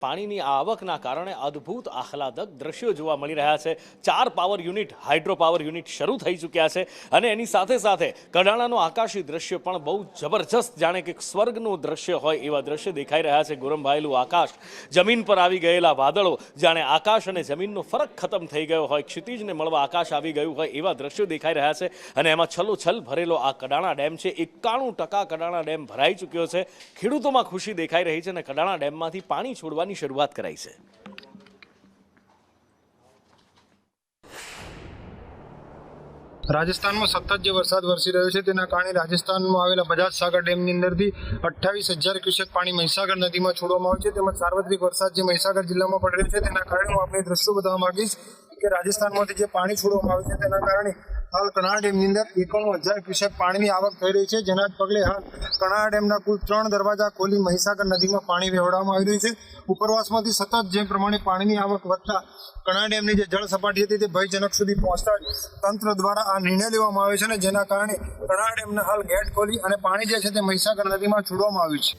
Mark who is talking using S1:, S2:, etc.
S1: પાણીની આવકના કારણે અદ્ભુત આહલાદક દ્રશ્યો જોવા મળી રહ્યા છે। 4 power unit hydro power unit શરૂ થઈ ચૂક્યા છે અને એની સાથે સાથે કડાણાનો આકાશી દ્રશ્ય પણ બહુ જબરજસ્ત જાણે કે સ્વર્ગનું દ્રશ્ય હોય એવા દ્રશ્ય દેખાઈ રહ્યા છે। ગોરંભાયેલું આકાશ, જમીન પર આવી ગયેલા વાદળો, જાણે આકાશ અને જમીનનો ફરક ખતમ થઈ ગયો હોય, ક્ષિતિજને મળવા આકાશ આવી ગયું હોય એવા દ્રશ્યો દેખાઈ રહ્યા છે અને એમાં છલોછલ ભરેલો આ કડાણા ડેમ છે। 91% કડાણા ડેમ ભરાઈ ચૂક્યો છે। ખેડૂતોમાં ખુશી દેખાઈ રહી છે અને કડાણા ડેમમાંથી પાણી છોડવાની શરૂઆત કરાઈ છે।
S2: રાજસ્થાનમાં સતત જે વરસાદ વરસી રહ્યો છે તેના કારણે રાજસ્થાનમાં આવેલા બજાજ સાગર ડેમની અંદરથી 28,000 ક્યુસેક પાણી મહીસાગર નદીમાં છોડવામાં આવ્યું છે। તેમજ સાર્વત્રિક વરસાદ જે મહીસાગર જિલ્લામાં પડી રહ્યો છે તેના કારણે હું આપણે દ્રશ્યો બતાવવા માંગીશ કે રાજસ્થાનમાંથી જે પાણી છોડવામાં આવ્યું છે તેના કારણે હાલ કડાણા ડેમની અંદર 91,000 ક્યુસેક પાણીની આવક થઈ રહી છે। જેના જ પગલે હાલ કડાણા ડેમના કુલ 3 દરવાજા ખોલી મહીસાગર નદીમાં પાણી વહેવડાવવામાં આવી રહ્યું છે। ઉપરવાસમાંથી સતત જે પ્રમાણે પાણીની આવક વધતા કડાણા ડેમની જે જળ સપાટી હતી તે ભયજનક સુધી પહોંચતા તંત્ર દ્વારા આ નિર્ણય લેવામાં આવ્યો છે અને જેના કારણે કડાણા ડેમના હાલ ગેટ ખોલી અને પાણી જે છે તે મહીસાગર નદીમાં છોડવામાં આવ્યું છે।